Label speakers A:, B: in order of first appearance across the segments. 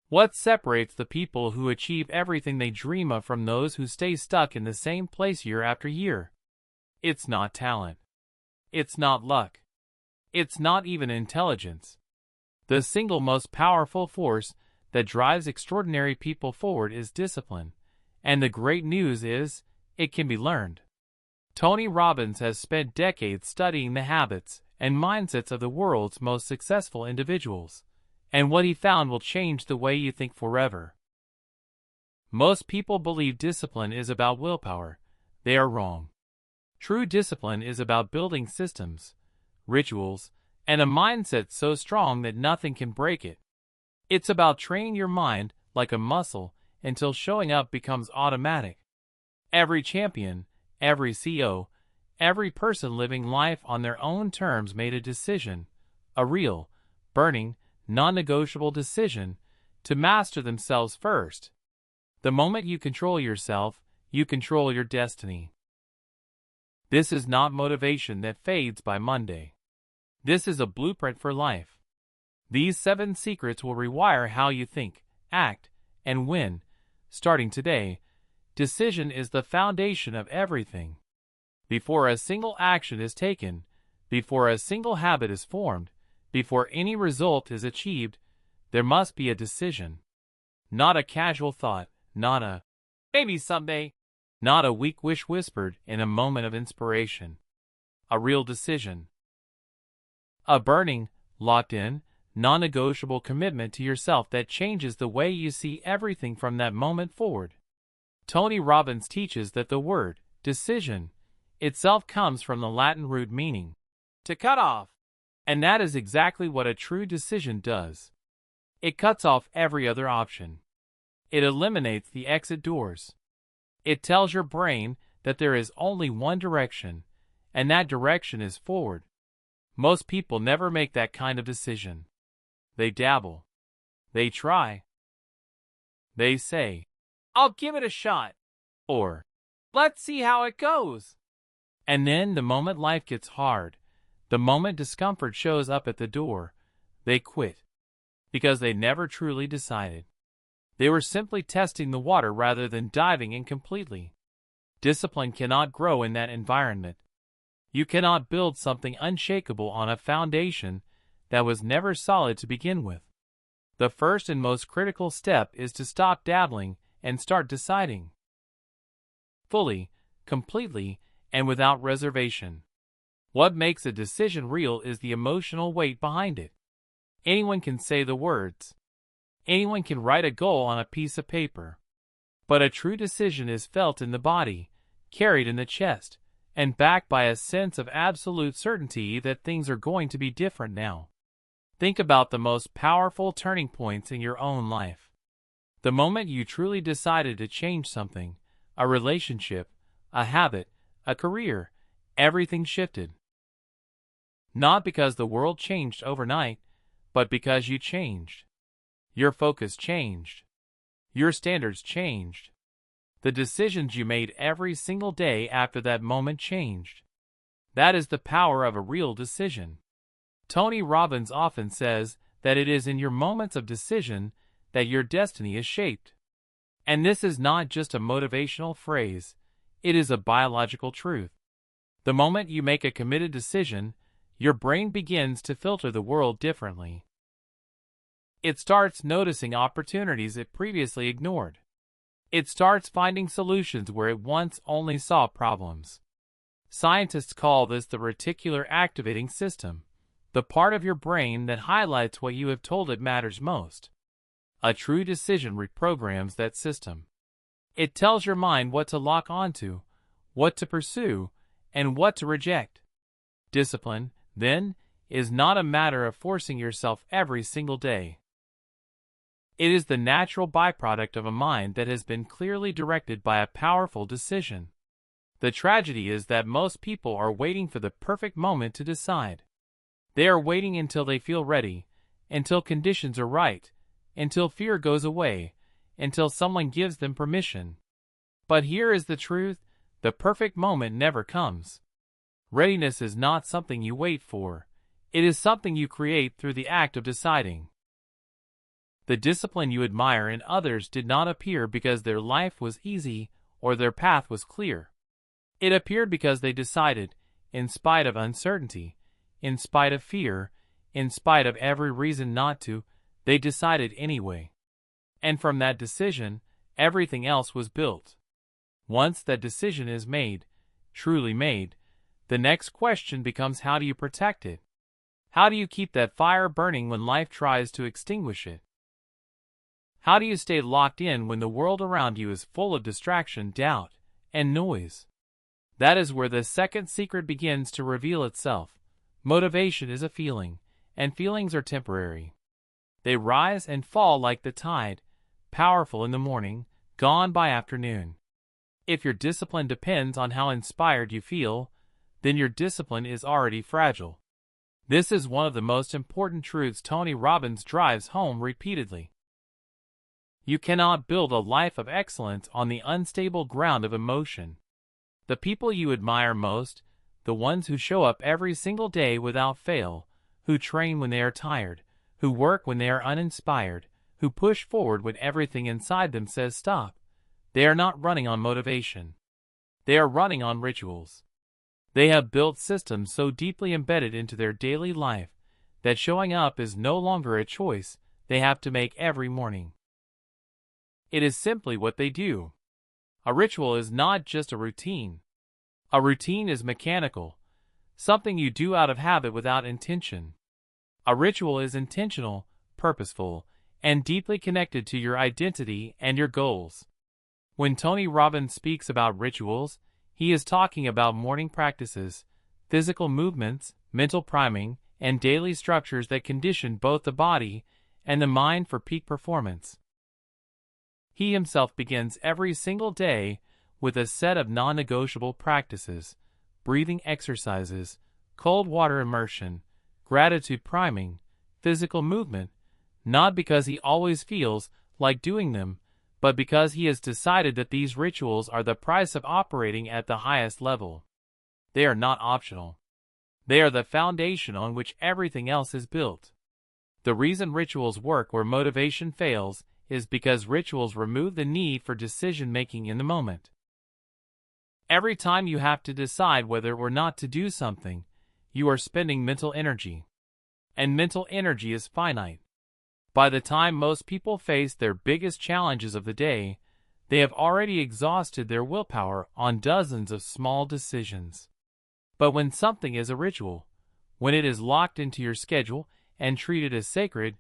A: What separates the people who achieve everything they dream of from those who stay stuck in the same place year after year? It's not talent. It's not luck. It's not even intelligence. The single most powerful force that drives extraordinary people forward is discipline, and the great news is, it can be learned. Tony Robbins has spent decades studying the habits and mindsets of the world's most successful individuals, and what he found will change the way you think forever. Most people believe discipline is about willpower. They are wrong. True discipline is about building systems, rituals, and a mindset so strong that nothing can break it. It's about training your mind like a muscle until showing up becomes automatic. Every champion, every CEO, every person living life on their own terms made a decision, a real, burning, non-negotiable decision, to master themselves first. The moment you control yourself, you control your destiny. This is not motivation that fades by Monday. This is a blueprint for life. These 7 secrets will rewire how you think, act, and win. Starting today, decision is the foundation of everything. Before a single action is taken, before a single habit is formed, before any result is achieved, there must be a decision. Not a casual thought, not a maybe someday, not a weak wish whispered in a moment of inspiration. A real decision. A burning, locked-in, non-negotiable commitment to yourself that changes the way you see everything from that moment forward. Tony Robbins teaches that the word decision itself comes from the Latin root meaning to cut off, and that is exactly what a true decision does. It cuts off every other option. It eliminates the exit doors. It tells your brain that there is only one direction, and that direction is forward. Most people never make that kind of decision. They dabble. They try. They say, "I'll give it a shot," or "let's see how it goes." And then the moment life gets hard, the moment discomfort shows up at the door, they quit. Because they never truly decided. They were simply testing the water rather than diving in completely. Discipline cannot grow in that environment. You cannot build something unshakable on a foundation that was never solid to begin with. The first and most critical step is to stop dabbling and start deciding. Fully, completely, and without reservation. What makes a decision real is the emotional weight behind it. Anyone can say the words. Anyone can write a goal on a piece of paper. But a true decision is felt in the body, carried in the chest, and backed by a sense of absolute certainty that things are going to be different now. Think about the most powerful turning points in your own life. The moment you truly decided to change something, a relationship, a habit, a career, everything shifted. Not because the world changed overnight, but because you changed. Your focus changed. Your standards changed. The decisions you made every single day after that moment changed. That is the power of a real decision. Tony Robbins often says that it is in your moments of decision that your destiny is shaped. And this is not just a motivational phrase, it is a biological truth. The moment you make a committed decision, your brain begins to filter the world differently. It starts noticing opportunities it previously ignored. It starts finding solutions where it once only saw problems. Scientists call this the reticular activating system, the part of your brain that highlights what you have told it matters most. A true decision reprograms that system. It tells your mind what to lock onto, what to pursue, and what to reject. Discipline, then, is not a matter of forcing yourself every single day. It is the natural byproduct of a mind that has been clearly directed by a powerful decision. The tragedy is that most people are waiting for the perfect moment to decide. They are waiting until they feel ready, until conditions are right, until fear goes away, until someone gives them permission. But here is the truth, the perfect moment never comes. Readiness is not something you wait for. It is something you create through the act of deciding. The discipline you admire in others did not appear because their life was easy or their path was clear. It appeared because they decided, in spite of uncertainty, in spite of fear, in spite of every reason not to, they decided anyway. And from that decision, everything else was built. Once that decision is made, truly made, the next question becomes, how do you protect it? How do you keep that fire burning when life tries to extinguish it? How do you stay locked in when the world around you is full of distraction, doubt, and noise? That is where the second secret begins to reveal itself. Motivation is a feeling, and feelings are temporary. They rise and fall like the tide, powerful in the morning, gone by afternoon. If your discipline depends on how inspired you feel, then your discipline is already fragile. This is one of the most important truths Tony Robbins drives home repeatedly. You cannot build a life of excellence on the unstable ground of emotion. The people you admire most, the ones who show up every single day without fail, who train when they are tired, who work when they are uninspired, who push forward when everything inside them says stop, they are not running on motivation. They are running on rituals. They have built systems so deeply embedded into their daily life that showing up is no longer a choice they have to make every morning. It is simply what they do. A ritual is not just a routine. A routine is mechanical, something you do out of habit without intention. A ritual is intentional, purposeful, and deeply connected to your identity and your goals. When Tony Robbins speaks about rituals, he is talking about morning practices, physical movements, mental priming, and daily structures that condition both the body and the mind for peak performance. He himself begins every single day with a set of non-negotiable practices: breathing exercises, cold water immersion, gratitude priming, physical movement, not because he always feels like doing them, but because he has decided that these rituals are the price of operating at the highest level. They are not optional. They are the foundation on which everything else is built. The reason rituals work where motivation fails is because rituals remove the need for decision-making in the moment. Every time you have to decide whether or not to do something, you are spending mental energy. And mental energy is finite. By the time most people face their biggest challenges of the day, they have already exhausted their willpower on dozens of small decisions. But when something is a ritual, when it is locked into your schedule and treated as sacred,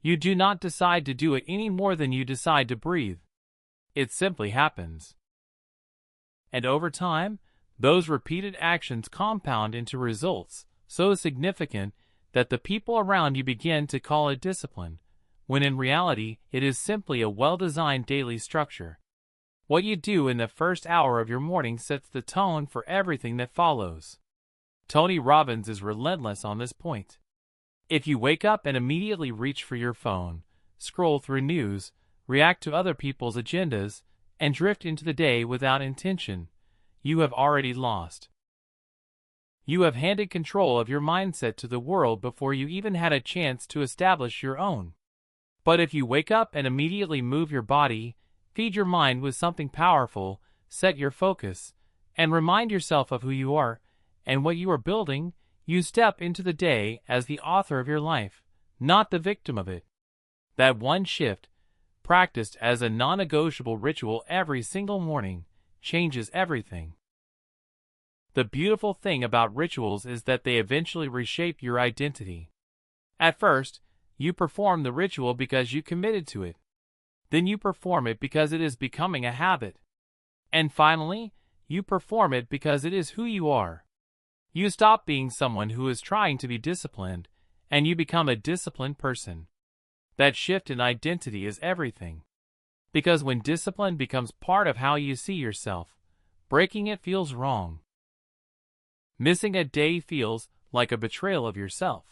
A: you do not decide to do it any more than you decide to breathe. It simply happens. And over time, those repeated actions compound into results so significant that the people around you begin to call it discipline, when in reality it is simply a well-designed daily structure. What you do in the first hour of your morning sets the tone for everything that follows. Tony Robbins is relentless on this point. If you wake up and immediately reach for your phone, scroll through news, react to other people's agendas, and drift into the day without intention, you have already lost. You have handed control of your mindset to the world before you even had a chance to establish your own. But if you wake up and immediately move your body, feed your mind with something powerful, set your focus, and remind yourself of who you are and what you are building, you step into the day as the author of your life, not the victim of it. That one shift, practiced as a non-negotiable ritual every single morning, changes everything. The beautiful thing about rituals is that they eventually reshape your identity. At first, you perform the ritual because you committed to it. Then you perform it because it is becoming a habit. And finally, you perform it because it is who you are. You stop being someone who is trying to be disciplined, and you become a disciplined person. That shift in identity is everything. Because when discipline becomes part of how you see yourself, breaking it feels wrong. Missing a day feels like a betrayal of yourself.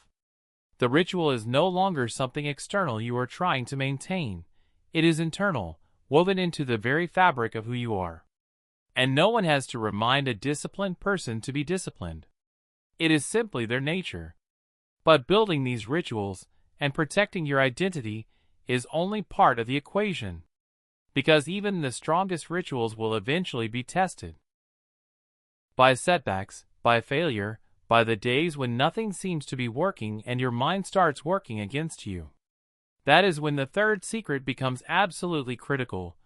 A: The ritual is no longer something external you are trying to maintain. It is internal, woven into the very fabric of who you are. And no one has to remind a disciplined person to be disciplined. It is simply their nature. But building these rituals and protecting your identity is only part of the equation. Because even the strongest rituals will eventually be tested by setbacks, by failure, by the days when nothing seems to be working and your mind starts working against you. That is when the third secret becomes absolutely critical,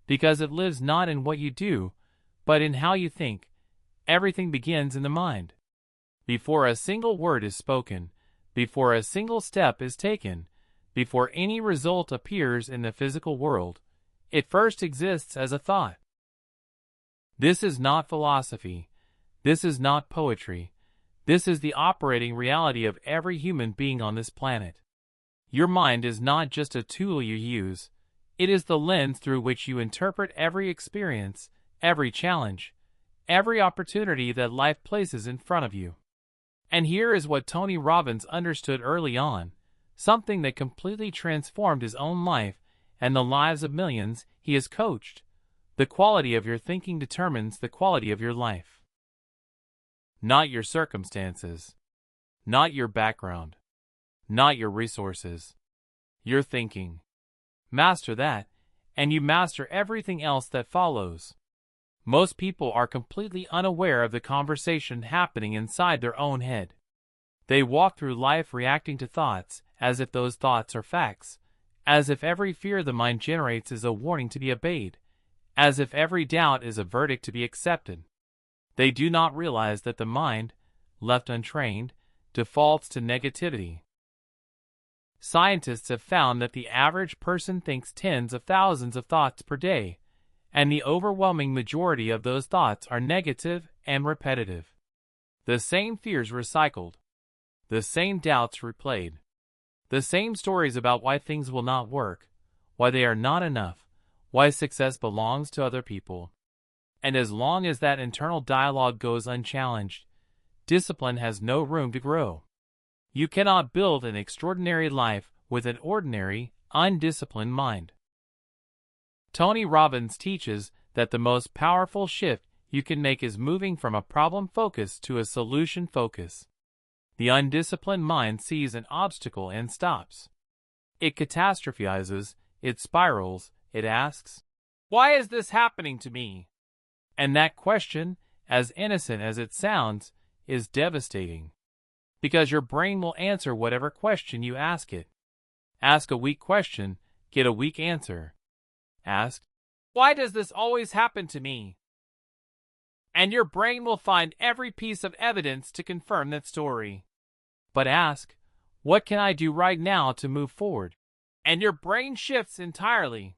A: because it lives not in what you do, but in how you think. Everything begins in the mind. Before a single word is spoken, before a single step is taken, before any result appears in the physical world, it first exists as a thought. This is not philosophy. This is not poetry. This is the operating reality of every human being on this planet. Your mind is not just a tool you use. It is the lens through which you interpret every experience, every challenge, every opportunity that life places in front of you. And here is what Tony Robbins understood early on, something that completely transformed his own life and the lives of millions he has coached. The quality of your thinking determines the quality of your life. Not your circumstances, not your background, not your resources, your thinking. Master that, and you master everything else that follows. Most people are completely unaware of the conversation happening inside their own head. They walk through life reacting to thoughts, as if those thoughts are facts, as if every fear the mind generates is a warning to be obeyed, as if every doubt is a verdict to be accepted. They do not realize that the mind, left untrained, defaults to negativity. Scientists have found that the average person thinks tens of thousands of thoughts per day, and the overwhelming majority of those thoughts are negative and repetitive. The same fears recycled, the same doubts replayed, the same stories about why things will not work, why they are not enough, why success belongs to other people. And as long as that internal dialogue goes unchallenged, discipline has no room to grow. You cannot build an extraordinary life with an ordinary, undisciplined mind. Tony Robbins teaches that the most powerful shift you can make is moving from a problem focus to a solution focus. The undisciplined mind sees an obstacle and stops. It catastrophizes, it spirals, it asks, "Why is this happening to me?" And that question, as innocent as it sounds, is devastating. Because your brain will answer whatever question you ask it. Ask a weak question, get a weak answer. Ask, "Why does this always happen to me?" And your brain will find every piece of evidence to confirm that story. But ask, "What can I do right now to move forward?" And your brain shifts entirely.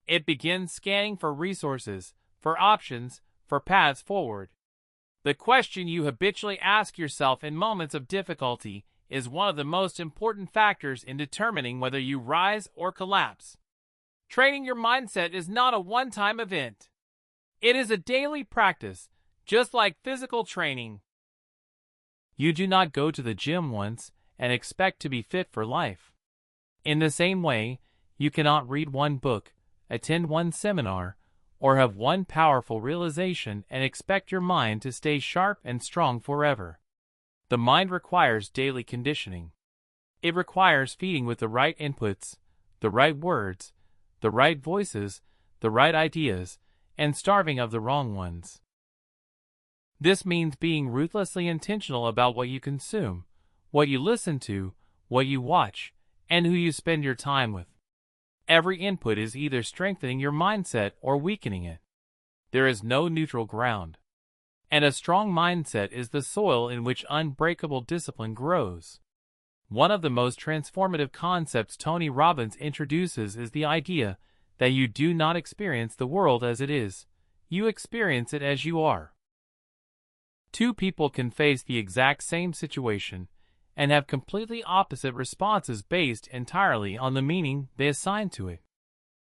A: It begins scanning for resources, for options, for paths forward. The question you habitually ask yourself in moments of difficulty is one of the most important factors in determining whether you rise or collapse. Training your mindset is not a one-time event. It is a daily practice, just like physical training. You do not go to the gym once and expect to be fit for life. In the same way, you cannot read one book, attend one seminar, or have one powerful realization and expect your mind to stay sharp and strong forever. The mind requires daily conditioning. It requires feeding with the right inputs, the right words, the right voices, the right ideas, and starving of the wrong ones. This means being ruthlessly intentional about what you consume, what you listen to, what you watch, and who you spend your time with. Every input is either strengthening your mindset or weakening it. There is no neutral ground. And a strong mindset is the soil in which unbreakable discipline grows. One of the most transformative concepts Tony Robbins introduces is the idea that you do not experience the world as it is, you experience it as you are. Two people can face the exact same situation and have completely opposite responses based entirely on the meaning they assign to it.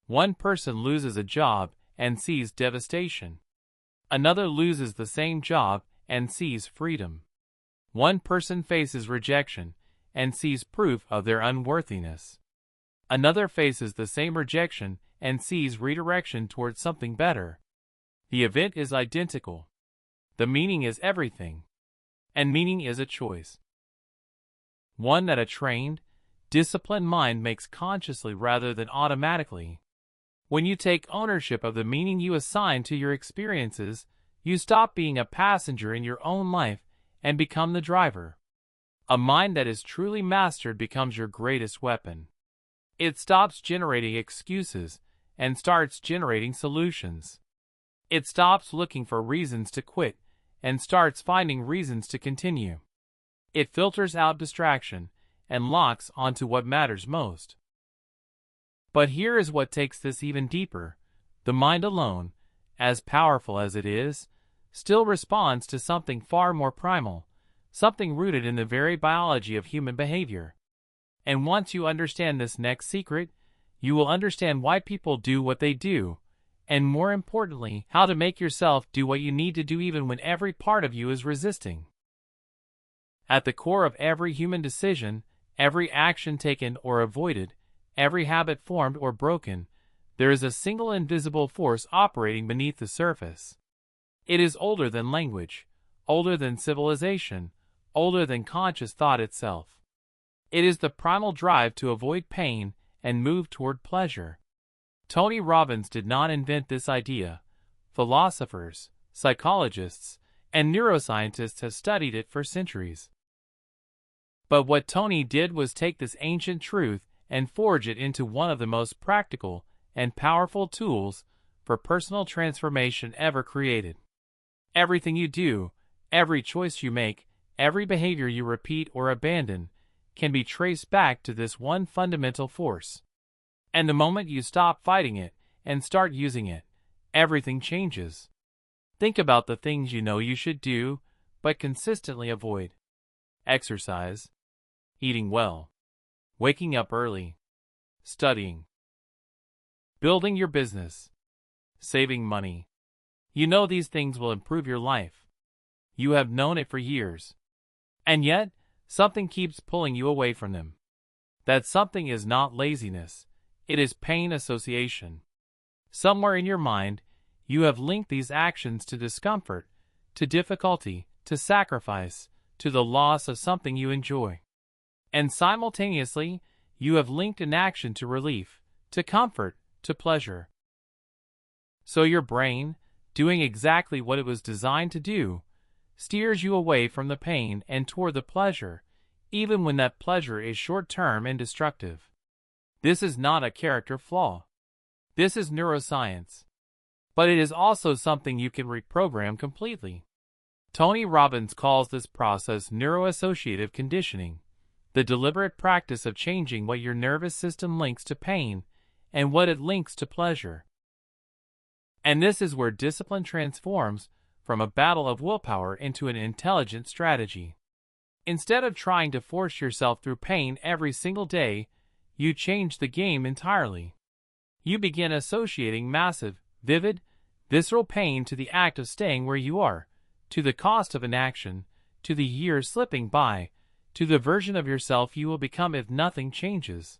A: One person loses a job and sees devastation. Another loses the same job and sees freedom. One person faces rejection and sees proof of their unworthiness. Another faces the same rejection and sees redirection towards something better. The event is identical. The meaning is everything. And meaning is a choice. One that a trained, disciplined mind makes consciously rather than automatically. When you take ownership of the meaning you assign to your experiences, you stop being a passenger in your own life and become the driver. A mind that is truly mastered becomes your greatest weapon. It stops generating excuses and starts generating solutions. It stops looking for reasons to quit and starts finding reasons to continue. It filters out distraction and locks onto what matters most. But here is what takes this even deeper. The mind alone, as powerful as it is, still responds to something far more primal, something rooted in the very biology of human behavior. And once you understand this next secret, you will understand why people do what they do, and more importantly, how to make yourself do what you need to do even when every part of you is resisting. At the core of every human decision, every action taken or avoided, every habit formed or broken, there is a single invisible force operating beneath the surface. It is older than language, older than civilization, older than conscious thought itself. It is the primal drive to avoid pain and move toward pleasure. Tony Robbins did not invent this idea. Philosophers, psychologists, and neuroscientists have studied it for centuries. But what Tony did was take this ancient truth and forge it into one of the most practical and powerful tools for personal transformation ever created. Everything you do, every choice you make, every behavior you repeat or abandon, can be traced back to this one fundamental force. And the moment you stop fighting it and start using it, everything changes. Think about the things you know you should do, but consistently avoid. Exercise, eating well, waking up early, studying, building your business, saving money. You know these things will improve your life. You have known it for years. And yet, something keeps pulling you away from them. That something is not laziness. It is pain association. Somewhere in your mind, you have linked these actions to discomfort, to difficulty, to sacrifice, to the loss of something you enjoy. And simultaneously, you have linked an action to relief, to comfort, to pleasure. So your brain, doing exactly what it was designed to do, steers you away from the pain and toward the pleasure, even when that pleasure is short-term and destructive. This is not a character flaw. This is neuroscience. But it is also something you can reprogram completely. Tony Robbins calls this process neuroassociative conditioning, the deliberate practice of changing what your nervous system links to pain and what it links to pleasure. And this is where discipline transforms from a battle of willpower into an intelligent strategy. Instead of trying to force yourself through pain every single day, you change the game entirely. You begin associating massive, vivid, visceral pain to the act of staying where you are, to the cost of inaction, to the years slipping by, to the version of yourself you will become if nothing changes.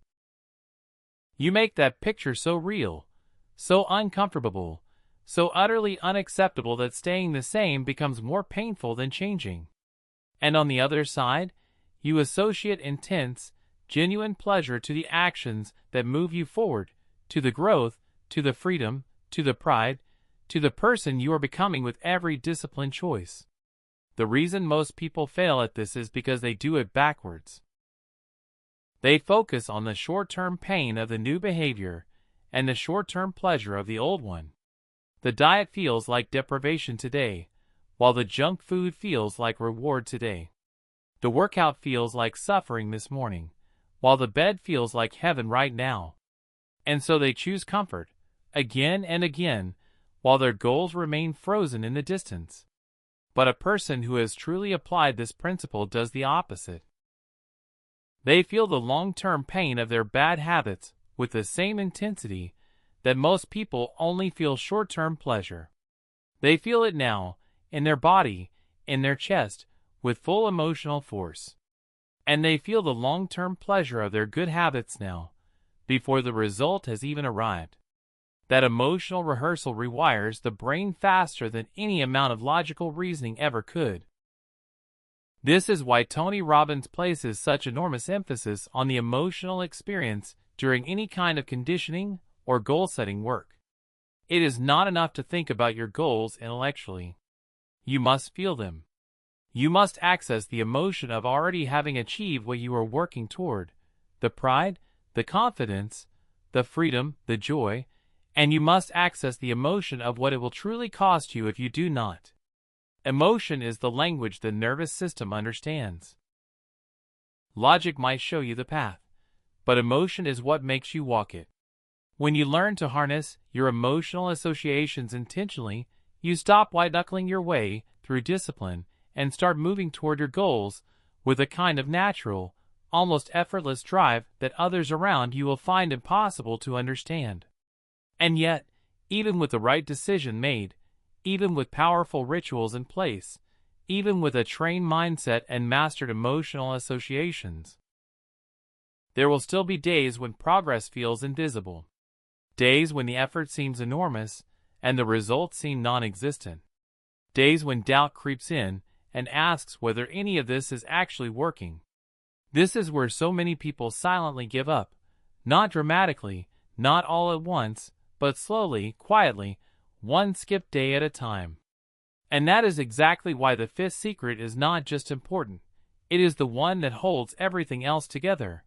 A: You make that picture so real, so uncomfortable, so utterly unacceptable that staying the same becomes more painful than changing. And on the other side, you associate intense, genuine pleasure to the actions that move you forward, to the growth, to the freedom, to the pride, to the person you are becoming with every disciplined choice. The reason most people fail at this is because they do it backwards. They focus on the short-term pain of the new behavior and the short-term pleasure of the old one. The diet feels like deprivation today, while the junk food feels like reward today. The workout feels like suffering this morning, while the bed feels like heaven right now. And so they choose comfort, again and again, while their goals remain frozen in the distance. But a person who has truly applied this principle does the opposite. They feel the long-term pain of their bad habits with the same intensity that most people only feel short-term pleasure. They feel it now, in their body, in their chest, with full emotional force. And they feel the long-term pleasure of their good habits now, before the result has even arrived. That emotional rehearsal rewires the brain faster than any amount of logical reasoning ever could. This is why Tony Robbins places such enormous emphasis on the emotional experience during any kind of conditioning or goal-setting work. It is not enough to think about your goals intellectually. You must feel them. You must access the emotion of already having achieved what you are working toward, the pride, the confidence, the freedom, the joy, and you must access the emotion of what it will truly cost you if you do not. Emotion is the language the nervous system understands. Logic might show you the path, but emotion is what makes you walk it. When you learn to harness your emotional associations intentionally, you stop white-knuckling your way through discipline and start moving toward your goals with a kind of natural, almost effortless drive that others around you will find impossible to understand. And yet, even with the right decision made, even with powerful rituals in place, even with a trained mindset and mastered emotional associations, there will still be days when progress feels invisible. Days when the effort seems enormous and the results seem non-existent. Days when doubt creeps in and asks whether any of this is actually working. This is where so many people silently give up, not dramatically, not all at once, but slowly, quietly, one skipped day at a time. And that is exactly why the fifth secret is not just important, it is the one that holds everything else together.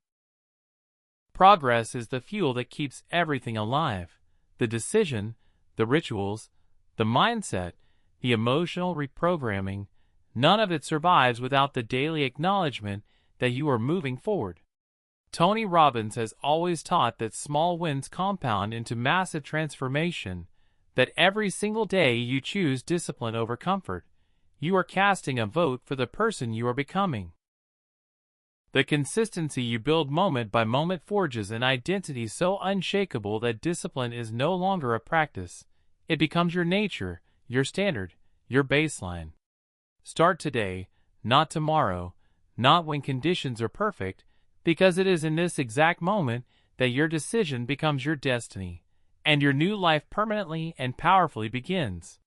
A: Progress is the fuel that keeps everything alive. The decision, the rituals, the mindset, the emotional reprogramming, none of it survives without the daily acknowledgement that you are moving forward. Tony Robbins has always taught that small wins compound into massive transformation, that every single day you choose discipline over comfort, you are casting a vote for the person you are becoming. The consistency you build moment by moment forges an identity so unshakable that discipline is no longer a practice. It becomes your nature, your standard, your baseline. Start today, not tomorrow, not when conditions are perfect, because it is in this exact moment that your decision becomes your destiny, and your new life permanently and powerfully begins.